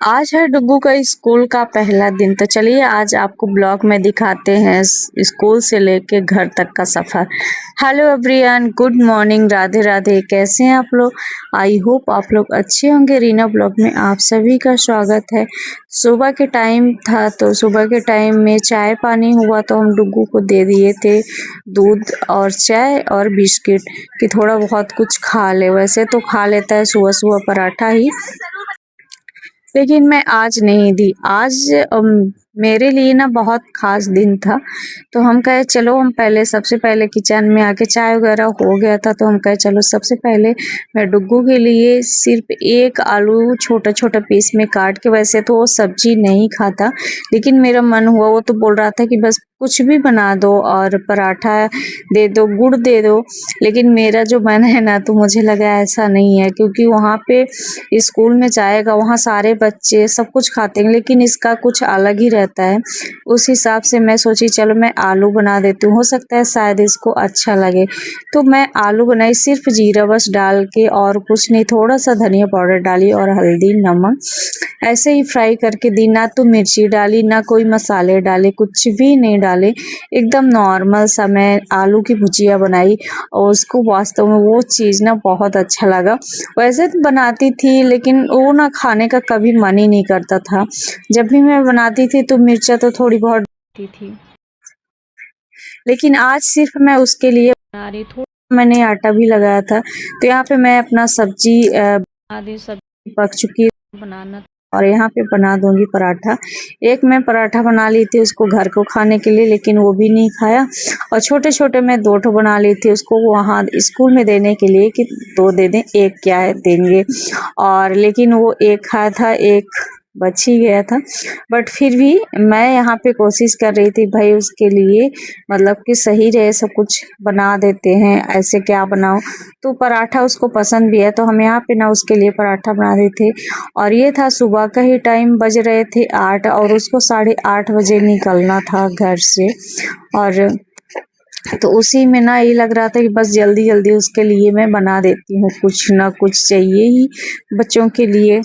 आज है डुग्गू का स्कूल का पहला दिन। तो चलिए आज आपको ब्लॉग में दिखाते हैं स्कूल से लेके घर तक का सफ़र। Hello everyone, good morning, Radhe Radhe. कैसे हैं आप लोग? आई होप आप लोग अच्छे होंगे। रीना ब्लॉग में आप सभी का स्वागत है। सुबह के टाइम था तो सुबह के टाइम में चाय पानी हुआ तो हम डुग्गू को दे दिए थे दूध और चाय और बिस्किट कि थोड़ा बहुत कुछ खा ले। वैसे तो खा लेता है सुबह सुबह पराठा ही, लेकिन मैं आज नहीं दी। आज मेरे लिए ना बहुत ख़ास दिन था, तो हम कहे चलो हम पहले सबसे पहले किचन में आके चाय वगैरह हो गया था, तो हम कहे चलो सबसे पहले मैं डुग्गू के लिए सिर्फ एक आलू छोटा-छोटा पीस में काट के, वैसे तो वो सब्ज़ी नहीं खाता, लेकिन मेरा मन हुआ, वो तो बोल रहा था कि बस कुछ भी बना दो और पराठा दे दो, गुड़ दे दो। लेकिन मेरा जो मन है ना, तो मुझे लगा ऐसा नहीं है, क्योंकि वहाँ पे स्कूल में जाएगा, वहाँ सारे बच्चे सब कुछ खाते हैं, लेकिन इसका कुछ अलग ही रहता है। उस हिसाब से मैं सोची चलो मैं आलू बना देती हूँ, हो सकता है शायद इसको अच्छा लगे। तो मैं आलू बनाई सिर्फ जीरा बस डाल के, और कुछ नहीं, थोड़ा सा धनिया पाउडर डाली और हल्दी नमक ऐसे ही फ्राई करके दी। ना तो मिर्ची डाली ना कोई मसाले डाले, कुछ भी नहीं डाले, एकदम नॉर्मल सा मैं आलू की भुजिया बनाई। और उसको वास्तव में वो चीज़ ना बहुत अच्छा लगा। वैसे तो बनाती थी, लेकिन वो ना खाने का कभी मन ही नहीं करता था। जब भी मैं बनाती थी तो मिर्चा तो थोड़ी बहुत डालती थी, लेकिन आज सिर्फ मैं उसके लिए बना रही। थोड़ा मैंने आटा भी लगाया था। तो यहाँ पे मैं अपना सब्जी बना दी, सब्जी पक चुकी है, बनाना और यहाँ पे बना दूंगी पराठा। एक मैं पराठा बना ली थी उसको घर को खाने के लिए, लेकिन वो भी नहीं खाया। और छोटे छोटे मैं 2 ठो बना ली थी उसको वहाँ स्कूल में देने के लिए कि 2 दे दें, एक क्या है देंगे। और लेकिन वो एक खाया था, एक बच ही गया था। बट फिर भी मैं यहाँ पे कोशिश कर रही थी भाई उसके लिए, मतलब कि सही रहे, सब कुछ बना देते हैं, ऐसे क्या बनाओ। तो पराठा उसको पसंद भी है, तो हम यहाँ पे ना उसके लिए पराठा बना रहे थे। और ये था सुबह का ही टाइम, बज रहे थे 8 और उसको 8:30 बजे निकलना था घर से। और तो उसी में ना ये लग रहा था कि बस जल्दी जल्दी उसके लिए मैं बना देती हूँ, कुछ ना कुछ चाहिए ही बच्चों के लिए।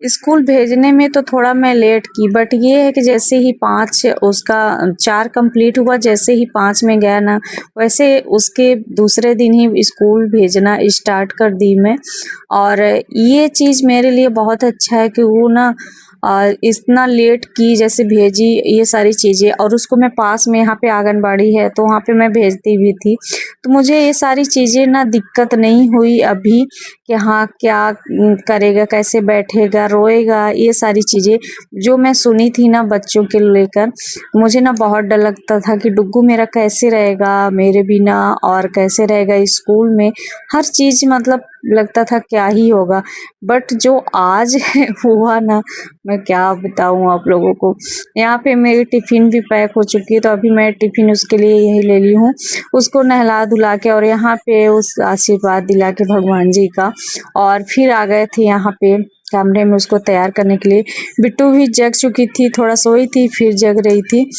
स्कूल भेजने में तो थोड़ा मैं लेट की, बट ये है कि जैसे ही 5 उसका 4 कंप्लीट हुआ, जैसे ही 5 में गया ना, वैसे उसके दूसरे दिन ही स्कूल भेजना स्टार्ट कर दी मैं। और ये चीज़ मेरे लिए बहुत अच्छा है कि वो ना इतना लेट की जैसे भेजी ये सारी चीज़ें, और उसको मैं पास में यहाँ पे आंगनबाड़ी है तो वहाँ पे मैं भेजती भी थी। तो मुझे ये सारी चीज़ें ना दिक्कत नहीं हुई अभी कि हाँ क्या करेगा, कैसे बैठेगा, रोएगा, ये सारी चीज़ें जो मैं सुनी थी ना बच्चों के लेकर, मुझे ना बहुत डर लगता था कि डुग्गू मेरा कैसे रहेगा मेरे बिना, और कैसे रहेगा स्कूल में, हर चीज़ मतलब लगता था क्या ही होगा। बट जो आज है हुआ ना, मैं क्या बताऊँ आप लोगों को। यहाँ पे मेरी टिफ़िन भी पैक हो चुकी है, तो अभी मैं टिफ़िन उसके लिए यही ले ली हूँ, उसको नहला धुला के, और यहाँ पे उस आशीर्वाद दिला के भगवान जी का। और फिर आ गए थे यहाँ पे कमरे में उसको तैयार करने के लिए। बिट्टू भी जग चुकी थी, थोड़ा सोई थी फिर जग रही थी।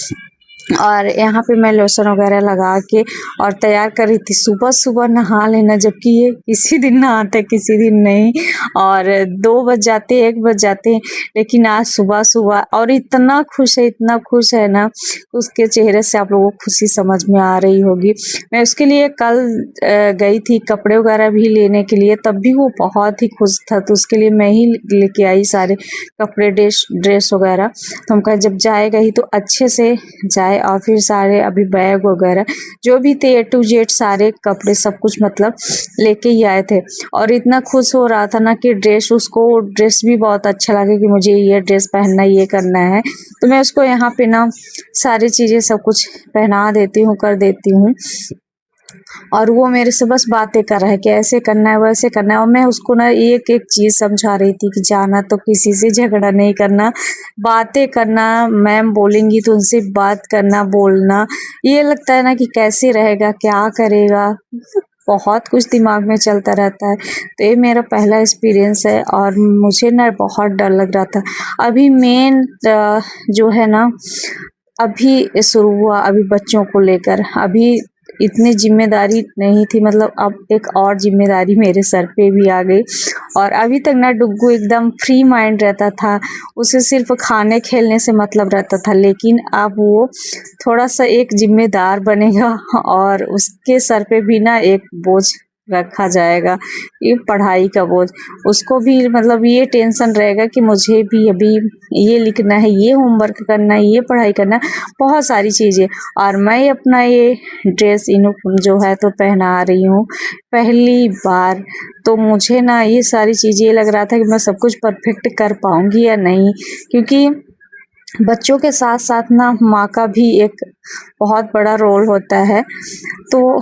और यहाँ पे मैं लोशन वगैरह लगा के और तैयार कर रही थी। सुबह सुबह नहा लेना, जबकि ये किसी दिन नहाते किसी दिन नहीं, और 2 बज जाते 1 बज जाते, लेकिन आज सुबह सुबह, और इतना खुश है, इतना खुश है ना, उसके चेहरे से आप लोगों को खुशी समझ में आ रही होगी। मैं उसके लिए कल गई थी कपड़े वगैरह भी लेने के लिए, तब भी वो बहुत ही खुश था, तो उसके लिए मैं ही लेके आई सारे कपड़े, ड्रेस वगैरह। तो हम कहा जब जाएगा ही तो अच्छे से जाए, और फिर सारे अभी बैग वगैरह जो भी थे A to Z सारे कपड़े सब कुछ मतलब लेके ही आए थे। और इतना खुश हो रहा था ना कि उसको ड्रेस भी बहुत अच्छा लगे कि मुझे ये ड्रेस पहनना, ये करना है। तो मैं उसको यहाँ पे ना सारी चीज़ें सब कुछ पहना देती हूँ, कर देती हूँ। और वो मेरे से बस बातें कर रहा है कि ऐसे करना है, वैसे करना है। और मैं उसको ना एक एक चीज़ समझा रही थी कि जाना तो किसी से झगड़ा नहीं करना, बातें करना, मैम बोलेंगी तो उनसे बात करना, बोलना। ये लगता है ना कि कैसे रहेगा, क्या करेगा, बहुत कुछ दिमाग में चलता रहता है। तो ये मेरा पहला एक्सपीरियंस है, और मुझे ना बहुत डर लग रहा था। अभी मेन जो है ना, अभी शुरू हुआ अभी बच्चों को लेकर, अभी इतनी जिम्मेदारी नहीं थी, मतलब अब एक और जिम्मेदारी मेरे सर पे भी आ गई। और अभी तक ना डुग्गू एकदम फ्री माइंड रहता था, उसे सिर्फ खाने खेलने से मतलब रहता था, लेकिन अब वो थोड़ा सा एक जिम्मेदार बनेगा और उसके सर पे भी ना एक बोझ रखा जाएगा, ये पढ़ाई का बोझ। उसको भी मतलब ये टेंशन रहेगा कि मुझे भी अभी ये लिखना है, ये होमवर्क करना है, ये पढ़ाई करना है, बहुत सारी चीज़ें। और मैं अपना ये ड्रेस इन जो है तो पहना रही हूँ पहली बार, तो मुझे ना ये सारी चीज़ें लग रहा था कि मैं सब कुछ परफेक्ट कर पाऊँगी या नहीं, क्योंकि बच्चों के साथ साथ ना माँ का भी एक बहुत बड़ा रोल होता है। तो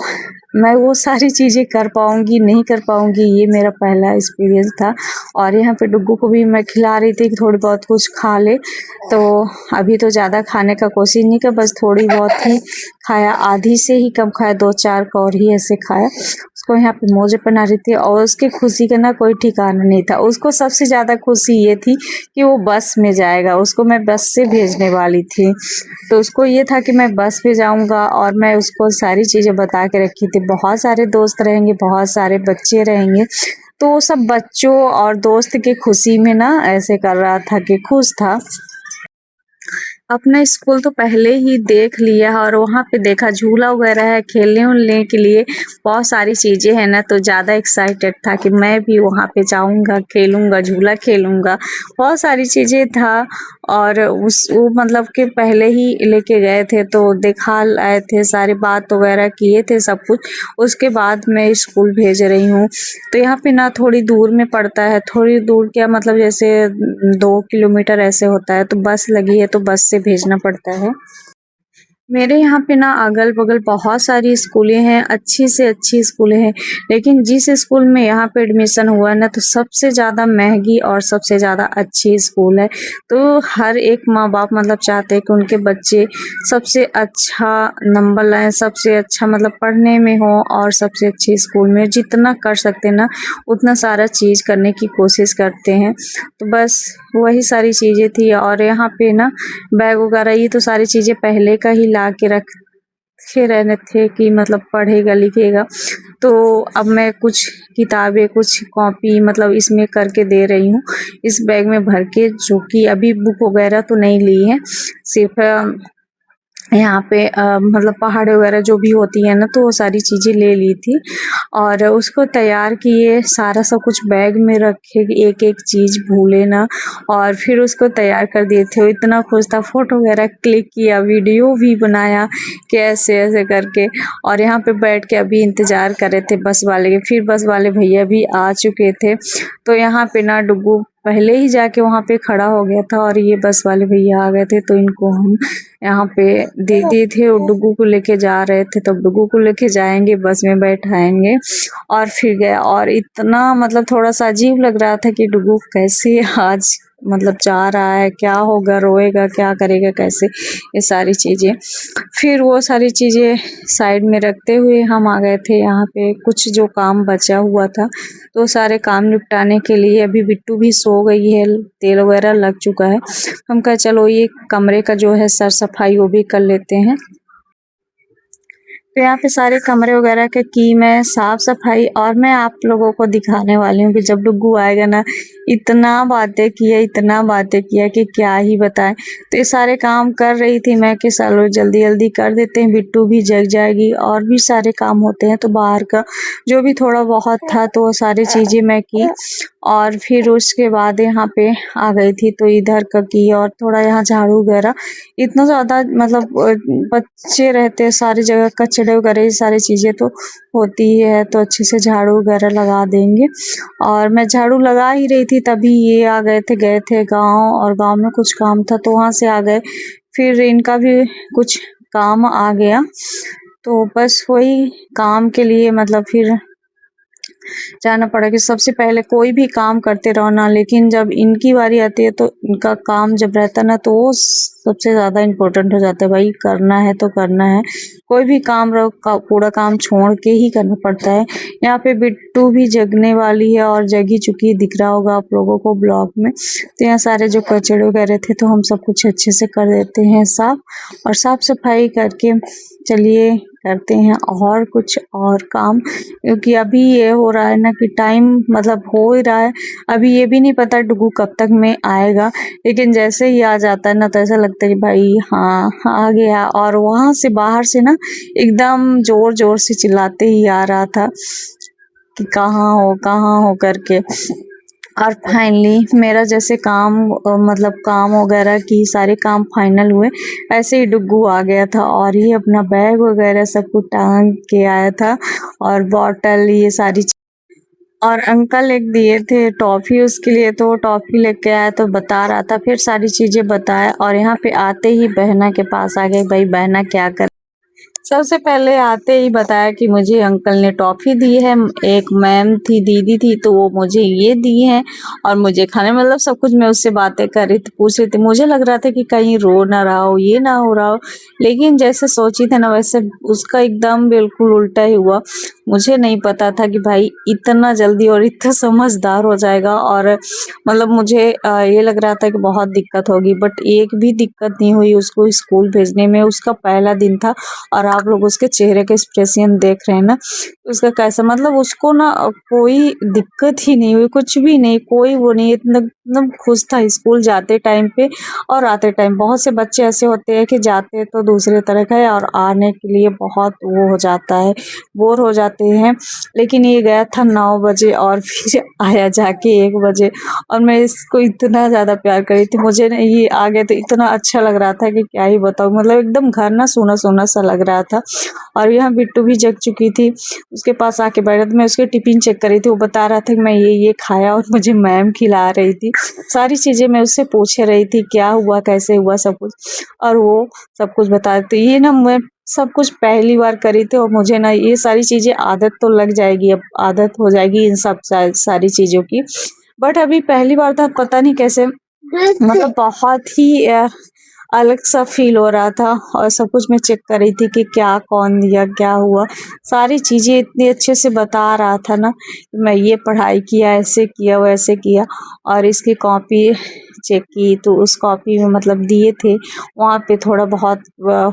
मैं वो सारी चीज़ें कर पाऊँगी नहीं कर पाऊँगी, ये मेरा पहला एक्सपीरियंस था। और यहाँ पे डुग्गू को भी मैं खिला रही थी कि थोड़ी बहुत कुछ खा ले, तो अभी तो ज़्यादा खाने का कोशिश नहीं किया, बस थोड़ी बहुत ही खाया, आधी से ही कम खाया, 2-4 कौर ही ऐसे खाया। उसको यहाँ पे मोजे पहना रही थी और उसकी खुशी का ना कोई ठिकाना नहीं था। उसको सबसे ज़्यादा खुशी ये थी कि वो बस में जाएगा, उसको मैं बस से भेजने वाली थी। तो उसको ये था कि मैं बस में जाऊंगा, और मैं उसको सारी चीज़ें बता के रखी थी, बहुत सारे दोस्त रहेंगे, बहुत सारे बच्चे रहेंगे। तो सब बच्चों और दोस्त की खुशी में ना ऐसे कर रहा था कि खुश था। अपना स्कूल तो पहले ही देख लिया है, और वहाँ पे देखा झूला वगैरह है, खेलने उलने के लिए बहुत सारी चीज़ें हैं ना, तो ज़्यादा एक्साइटेड था कि मैं भी वहाँ पे जाऊँगा, खेलूँगा, झूला खेलूँगा, बहुत सारी चीज़ें था। और वो मतलब कि पहले ही लेके गए थे तो दिखा आए थे, सारी बात वगैरह किए थे सब कुछ। उसके बाद मैं स्कूल भेज रही हूँ। तो यहाँ पे ना थोड़ी दूर में पड़ता है, थोड़ी दूर क्या मतलब जैसे 2 किलोमीटर ऐसे होता है, तो बस लगी है तो बस से भेजना पड़ता है। मेरे यहाँ पे ना अगल-बगल बहुत सारी स्कूलें हैं, अच्छी से अच्छी स्कूलें हैं, लेकिन जिस स्कूल में यहाँ पे एडमिशन हुआ ना, तो सबसे ज़्यादा महँगी और सबसे ज़्यादा अच्छी स्कूल है। तो हर एक माँ-बाप मतलब चाहते हैं कि उनके बच्चे सबसे अच्छा नंबर लाएँ, सबसे अच्छा मतलब पढ़ने में हो, और सबसे अच्छे स्कूल में जितना कर सकते हैं ना, उतना सारा चीज़ करने की कोशिश करते हैं। तो बस वही सारी चीज़ें थी। और यहाँ पे ना बैग वगैरह ये तो सारी चीज़ें पहले का ही ला के रखे रहने थे कि मतलब पढ़ेगा लिखेगा। तो अब मैं कुछ किताबें, कुछ कॉपी मतलब इसमें करके दे रही हूँ इस बैग में भर के, जो कि अभी बुक वगैरह तो नहीं ली है, सिर्फ यहाँ पे मतलब पहाड़ वगैरह जो भी होती है ना, तो वो सारी चीज़ें ले ली थी। और उसको तैयार किए, सारा सब कुछ बैग में रखे, एक-एक चीज़ भूले ना, और फिर उसको तैयार कर दिए थे। वो इतना खुश था, फ़ोटो वगैरह क्लिक किया, वीडियो भी बनाया कि ऐसे-ऐसे करके। और यहाँ पे बैठ के अभी इंतज़ार कर रहे थे बस वाले के, फिर बस वाले भैया भी आ चुके थे। तो यहाँ पे ना डुग्गू पहले ही जाके वहाँ पे खड़ा हो गया था, और ये बस वाले भैया आ गए थे, तो इनको हम यहाँ पे दीदी थे वो डुग्गू को लेके जा रहे थे, तब डुग्गू को लेके जाएंगे, बस में बैठाएंगे और फिर गए। और इतना मतलब थोड़ा सा अजीब लग रहा था कि डुग्गू कैसे आज मतलब जा रहा है, क्या होगा, रोएगा, क्या करेगा, कैसे, ये सारी चीज़ें। फिर वो सारी चीज़ें साइड में रखते हुए हम आ गए थे यहाँ पे, कुछ जो काम बचा हुआ था तो सारे काम निपटाने के लिए। अभी बिट्टू भी सो गई है, तेल वगैरह लग चुका है। हम कहा चलो ये कमरे का जो है सर सफाई वो भी कर लेते हैं। तो यहाँ पे सारे कमरे वगैरह के की मैं साफ सफाई, और मैं आप लोगों को दिखाने वाली हूँ कि जब डुग्गू आएगा ना, इतना बातें किया कि क्या ही बताएं। तो ये सारे काम कर रही थी मैं कि चलो जल्दी जल्दी कर देते हैं, बिट्टू भी जग जाएगी, और भी सारे काम होते हैं। तो बाहर का जो भी थोड़ा बहुत था तो वो सारी चीज़ें मैं की, और फिर उसके बाद यहाँ पे आ गई थी तो इधर का की, और थोड़ा यहाँ झाड़ू वगैरह। इतना ज़्यादा मतलब बच्चे रहते हैं, सारी जगह कचड़े वगैरह ये सारी चीज़ें तो होती ही है, तो अच्छे से झाड़ू वगैरह लगा देंगे। और मैं झाड़ू लगा ही रही थी तभी ये आ गए थे गाँव, और गाँव में कुछ काम था तो वहाँ से आ गए। फिर इनका भी कुछ काम आ गया, तो बस वही काम के लिए मतलब फिर जाना पड़ा कि सबसे पहले कोई भी काम करते रहो ना, लेकिन जब इनकी बारी आती है तो इनका काम जब रहता है ना, तो वो सबसे ज़्यादा इम्पोर्टेंट हो जाता है। भाई करना है तो करना है, कोई भी काम रहो पूरा काम छोड़ के ही करना पड़ता है। यहाँ पे बिट्टू भी जगने वाली है, और जगी चुकी दिख रहा होगा आप लोगों को ब्लॉग में। तो यहाँ सारे जो कचड़े वगैरह थे तो हम सब कुछ अच्छे से कर देते हैं साफ, और साफ सफाई करके चलिए करते हैं और कुछ और काम, क्योंकि अभी ये हो रहा है ना कि टाइम मतलब हो ही रहा है। अभी ये भी नहीं पता डुगू कब तक में आएगा, लेकिन जैसे ही आ जाता है ना तो ऐसा लगता है कि भाई हाँ आ गया। और वहाँ से बाहर से ना एकदम जोर जोर से चिल्लाते ही आ रहा था कि कहाँ हो करके। और फाइनली मेरा जैसे काम मतलब काम वगैरह की सारे काम फाइनल हुए, ऐसे ही डुग्गू आ गया था और ये अपना बैग वगैरह सब कुछ टांग के आया था और बॉटल ये सारी और अंकल एक दिए थे टॉफ़ी उसके लिए, तो वो टॉफ़ी लेके आया तो बता रहा था, फिर सारी चीज़ें बताया। और यहाँ पे आते ही बहना के पास आ गए, भाई बहना क्या कर। सबसे पहले आते ही बताया कि मुझे अंकल ने टॉफ़ी दी है, एक मैम थी दीदी थी तो वो मुझे ये दी है और मुझे खाने मतलब सब कुछ मैं उससे बातें कर रही थी, पूछ रही थी। मुझे लग रहा था कि कहीं रो ना रहा हो, ये ना हो रहा हो, लेकिन जैसे सोची थी ना वैसे उसका एकदम बिल्कुल उल्टा ही हुआ। मुझे नहीं पता था कि भाई इतना जल्दी और इतना समझदार हो जाएगा। और मतलब मुझे ये लग रहा था कि बहुत दिक्कत होगी, बट एक भी दिक्कत नहीं हुई उसको स्कूल भेजने में। उसका पहला दिन था और आप लोग उसके चेहरे के एक्सप्रेशन देख रहे हैं ना, उसका कैसा मतलब उसको ना कोई दिक्कत ही नहीं हुई, कुछ भी नहीं, कोई वो नहीं, एकदम खुश था स्कूल जाते टाइम पे और आते टाइम। बहुत से बच्चे ऐसे होते हैं कि जाते तो दूसरे तरह का है और आने के लिए बहुत वो हो जाता है, बोर हो जाते हैं। लेकिन ये गया था 9 बजे और फिर आया जाके 1 बजे और मैं इसको इतना ज़्यादा प्यार कर रही थी। मुझे ना ये आ गया तो इतना अच्छा लग रहा था कि क्या ही बताऊँ, मतलब एकदम घर ना सूना-सूना सा लग रहा था। और यहाँ बिट्टू भी जग चुकी थी, उसके पास आके बैठा था। मैं उसके टिफ़िन चेक कर रही थी, वो बता रहा था कि मैं ये खाया और मुझे मैम खिला रही थी। सारी चीज़ें मैं उससे पूछ रही थी, क्या हुआ, कैसे हुआ सब कुछ, और वो सब कुछ बता रही थी। ये ना मैं सब कुछ पहली बार करी थी और मुझे ना ये सारी चीज़ें आदत तो लग जाएगी, अब आदत हो जाएगी इन सब सारी चीज़ों की। बट अभी पहली बार था, पता नहीं कैसे मतलब बहुत ही अलग सा फ़ील हो रहा था। और सब कुछ मैं चेक कर रही थी कि क्या कौन दिया, क्या हुआ, सारी चीज़ें इतने अच्छे से बता रहा था ना, मैं ये पढ़ाई किया, ऐसे किया, वैसे किया। और इसकी कॉपी चेक की तो उस कॉपी में मतलब दिए थे, वहाँ पे थोड़ा बहुत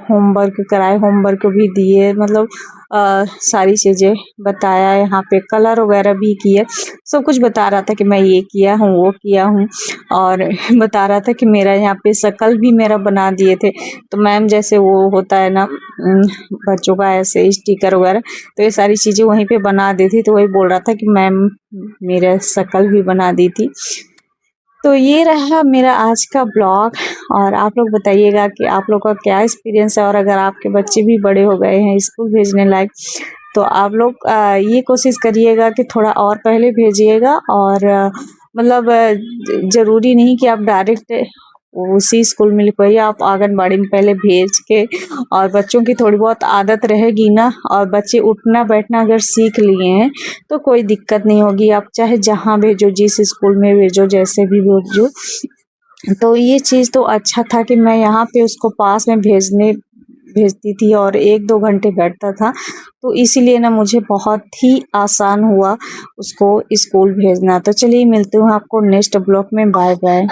होमवर्क कराए, होमवर्क भी दिए, मतलब सारी चीज़ें बताया, यहाँ पे कलर वगैरह भी किए। सब कुछ बता रहा था कि मैं ये किया हूँ, वो किया हूँ। और बता रहा था कि मेरा यहाँ पे शकल भी मेरा बना दिए थे। तो मैम जैसे वो होता है ना बच्चों का ऐसे स्टिकर वगैरह, तो ये सारी चीज़ें वहीं पे बना दी थी। तो वही बोल रहा था कि मैम मेरा शकल भी बना दी थी। तो ये रहा मेरा आज का ब्लॉग। और आप लोग बताइएगा कि आप लोग का क्या एक्सपीरियंस है, और अगर आपके बच्चे भी बड़े हो गए हैं स्कूल भेजने लायक, तो आप लोग ये कोशिश करिएगा कि थोड़ा और पहले भेजिएगा। और मतलब ज़रूरी नहीं कि आप डायरेक्ट उसी स्कूल में लिखवाइए, आप आंगनबाड़ी में पहले भेज के, और बच्चों की थोड़ी बहुत आदत रहेगी ना, और बच्चे उठना बैठना अगर सीख लिए हैं तो कोई दिक्कत नहीं होगी। आप चाहे जहाँ भेजो, जिस स्कूल में भेजो, जैसे भी भेजो। तो ये चीज़ तो अच्छा था कि मैं यहाँ पे उसको पास में भेजती थी और 1-2 घंटे बैठता था, तो इसीलिए ना मुझे बहुत ही आसान हुआ उसको स्कूल भेजना। तो चलिए मिलती हूँ आपको नेक्स्ट ब्लॉग में, बाय बाय।